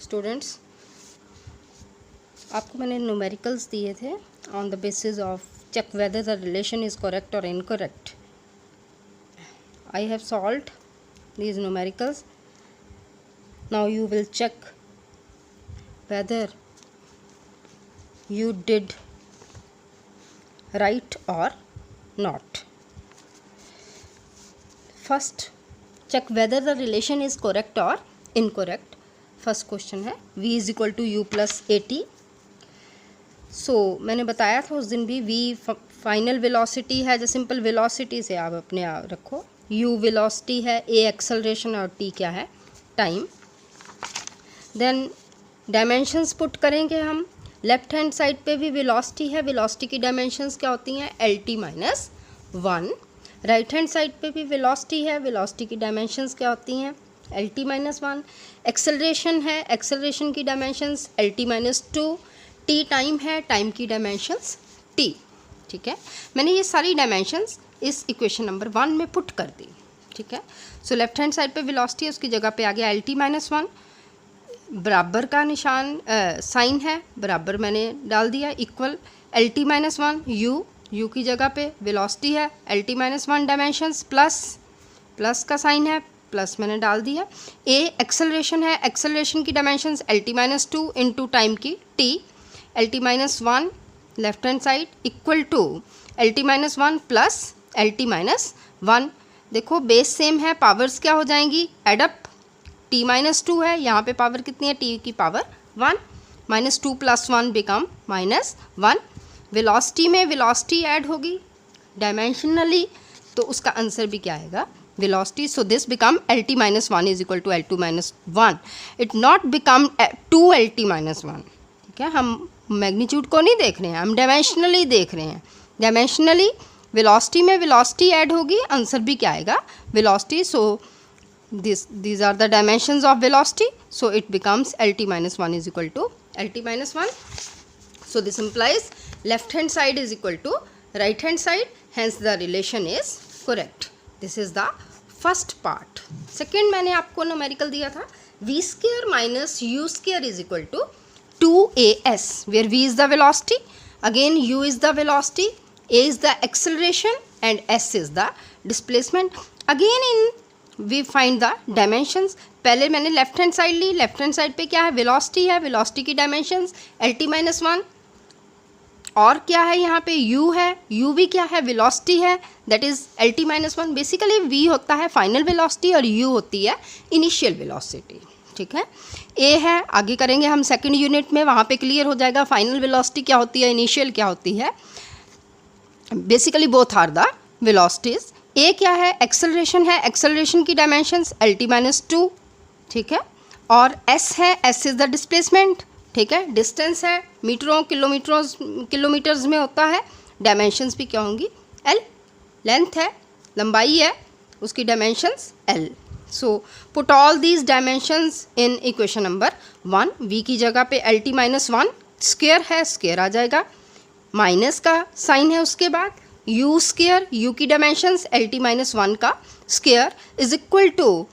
Students, आपको मैंने numericals दिए थे on the basis of check whether the relation is correct or incorrect. I have solved these numericals. Now you will check whether you did right or not. First, check whether the relation is correct or incorrect. First question है v is equal to u plus at. मैंने बताया था उस दिन भी v final velocity है, जो simple velocity से आप अपने आप रखो, u वेलोसिटी है, a एक्सेलरेशन और t क्या है, टाइम. देन डायमेंशंस पुट करेंगे हम. लेफ्ट हैंड साइड पे भी वेलोसिटी है, वेलोसिटी की डायमेंशंस क्या होती हैं, lt minus 1. Right hand side पे भी वेलोसिटी है, वेलोसिटी की डायमेंशंस क्या होती हैं, lt माइनस 1. एक्सेलरेशन है, एक्सेलरेशन की dimensions lt minus 2. t time है, टाइम की डायमेंशंस t. ठीक है, मैंने ये सारी डायमेंशंस इस इक्वेशन नंबर 1 में पुट कर दी. ठीक है, सो लेफ्ट हैंड साइड पे वेलोसिटी है, उसकी जगह पे आ गया lt माइनस 1. बराबर का निशान साइन है, बराबर मैंने डाल दिया, इक्वल lt माइनस 1 u की जगह पे वेलोसिटी है lt माइनस 1 डायमेंशंस प्लस का साइन है, प्लस मैंने डाल दिया. a एक्सेलरेशन है, एक्सेलरेशन की dimensions lt minus 2 into time की t, lt minus 1 left hand side equal to lt minus 1 plus lt minus 1. देखो बेस सेम है, पावर्स क्या हो जाएंगी, एडअप. t माइनस 2 है, यहाँ पे पावर कितनी है, t की power 1. Minus 2 plus 1 become minus 1. Velocity में वेलोसिटी ऐड होगी डायमेंशनली, तो उसका आंसर भी क्या आएगा, velocity. So this become lt minus 1 is equal to l2 minus 1. It not become 2lt minus 1. ठीक है, हम मैग्नीट्यूड को नहीं देख रहे हैं, हम डायमेंशनली देख रहे हैं. डायमेंशनली वेलोसिटी में वेलोसिटी ऐड होगी, आंसर भी क्या आएगा, velocity. So these are the dimensions of velocity, so it becomes lt minus 1 is equal to lt minus 1. So this implies left hand side is equal to right hand side, hence the relation is correct. This is the first part. Second मैंने आपको numerical दिया था v square minus u square is equal to 2as, where v is the velocity, again u is the velocity, a is the acceleration and s is the displacement. Again in we find the dimensions. पहले मैंने left hand side ली, left hand side पे क्या है, velocity है, velocity की dimensions lt minus 1, और क्या है यहाँ पे u है, u भी क्या है, वेलोसिटी है, that is lt minus 1. Basically v होता है फाइनल वेलोसिटी और u होती है इनिशियल वेलोसिटी. ठीक है, a है, आगे करेंगे हम सेकेंड यूनिट में, वहाँ पे क्लियर हो जाएगा फाइनल वेलोसिटी क्या होती है, इनिशियल क्या होती है. Basically both are the velocities. A क्या है, एक्सेलरेशन है, एक्सेलरेशन की डायमेंशंस lt माइनस 2. ठीक है, और s है, s इज़ द डिस्प्लेसमेंट. ठीक है, डिस्टेंस है, मीटरों किलोमीटर्स में होता है, डायमेंशंस भी क्या होंगी, l. लेंथ है, लंबाई है, उसकी dimensions l. So put all these dimensions in equation number 1. v की जगह पे lt माइनस 1, स्क्वायर है, स्क्वायर आ जाएगा, माइनस का साइन है, उसके बाद u स्क्वायर, u की डायमेंशंस lt माइनस 1 का square is equal to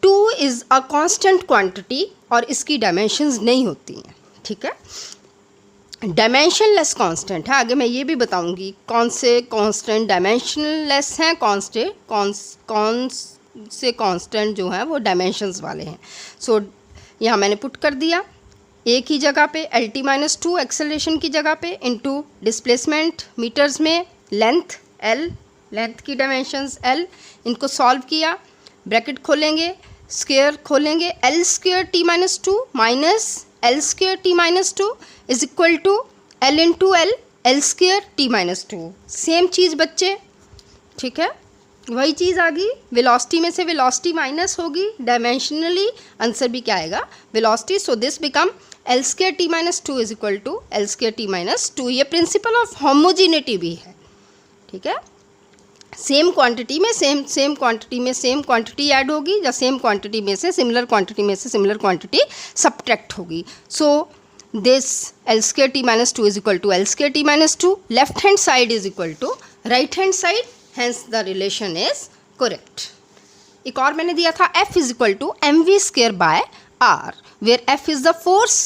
2 is a constant quantity, और इसकी डायमेंशंस नहीं होती हैं. ठीक है, डायमेंशनलेस कांस्टेंट है, आगे मैं ये भी बताऊंगी कौन से कांस्टेंट डायमेंशनलेस हैं, कौन से कांस्टेंट जो हैं वो डायमेंशंस वाले हैं. सो यहाँ मैंने पुट कर दिया, a की जगह पे lt माइनस 2 एक्सेलरेशन की जगह पे इंटू डिस्प्लेसमेंट मीटर्स में लेंथ l, लेंथ की डायमेंशंस l. इनको सॉल्व किया, ब्रैकेट खोलेंगे, स्क्वायर खोलेंगे, l square t minus 2 minus l square t minus 2 is equal to l into l square t minus 2. Same चीज़ बच्चे. ठीक है, वही चीज़ आ गई, वेलोसिटी में से वेलोसिटी माइनस होगी, डायमेंशनली आंसर भी क्या आएगा, velocity. So this become l square t minus 2 is equal to l square t minus 2. ये प्रिंसिपल ऑफ होमोजीनिटी भी है. ठीक है, सेम क्वांटिटी में सेम क्वांटिटी ऐड होगी, या सेम क्वांटिटी में से सिमिलर क्वांटिटी सब्ट्रैक्ट होगी. So this l square t minus 2 is equal to l square t minus 2. Left hand side is equal to right hand side, hence the relation is correct. एक और मैंने दिया था f is equal to mv square by r, where f is the force,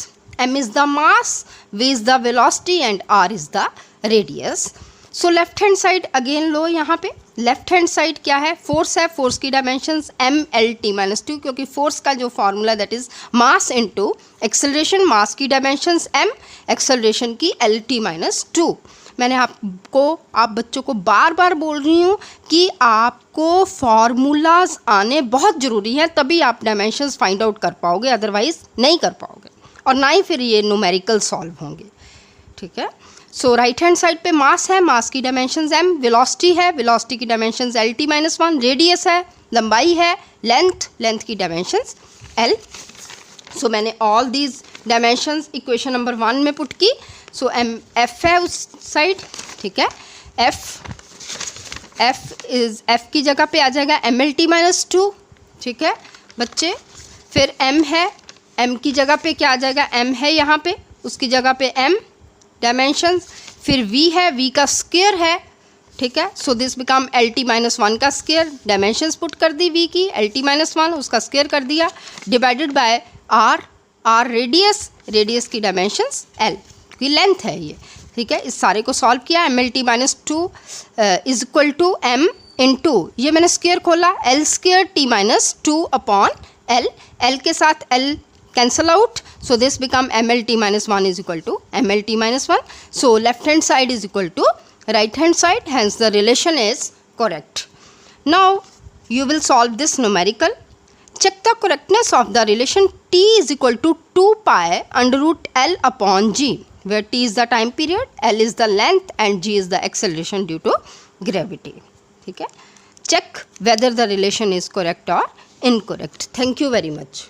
m is the mass, v is the velocity and r is the radius. So left hand side again लो, यहाँ पे left hand side क्या है, force है, force की dimensions m l t minus 2, क्योंकि force का जो formula that is mass into acceleration, mass की डायमेंशंस m, एक्सेलरेशन की l t माइनस 2. मैंने आप बच्चों को बार बार बोल रही हूँ कि आपको फार्मूलाज आने बहुत ज़रूरी हैं, तभी आप डायमेंशंस फाइंड आउट कर पाओगे, अदरवाइज नहीं कर पाओगे और ना ही फिर ये न्यूमेरिकल सॉल्व होंगे. ठीक है. सो राइट हैंड साइड पे मास है, मास की डायमेंशंस m, वेलोसिटी है, वेलोसिटी की dimensions l t minus 1, radius है, लंबाई है, लेंथ, लेंथ की डायमेंशंस l. सो मैंने all these dimensions equation number 1 में पुट की. सो m f है उस साइड. ठीक है. f की जगह पे आ जाएगा mlt माइनस 2. ठीक है बच्चे. फिर m है, m की जगह पे क्या आ जाएगा, m है यहाँ पे, उसकी जगह पे m डायमेंशंस. फिर v है, v का स्क्वायर है. ठीक है. So this become L T minus 1 का स्क्वायर, डायमेंशंस पुट कर दी v की, एल टी माइनस 1 उसका स्क्वायर कर दिया, divided by r, r radius, radius की डायमेंशंस l की लेंथ है ये. ठीक है. इस सारे को सॉल्व किया. M L T minus 2 is equal to m into, ये मैंने स्क्वायर खोला, l square t minus 2 upon l, l के साथ l cancel out, so this become mlt minus 1 is equal to mlt minus 1. So left hand side is equal to right hand side, hence the relation is correct. Now you will solve this numerical. Check the correctness of the relation t is equal to 2 pi under root l upon g, where t is the time period, l is the length and g is the acceleration due to gravity. ठीक है. Check whether the relation is correct or incorrect. Thank you very much.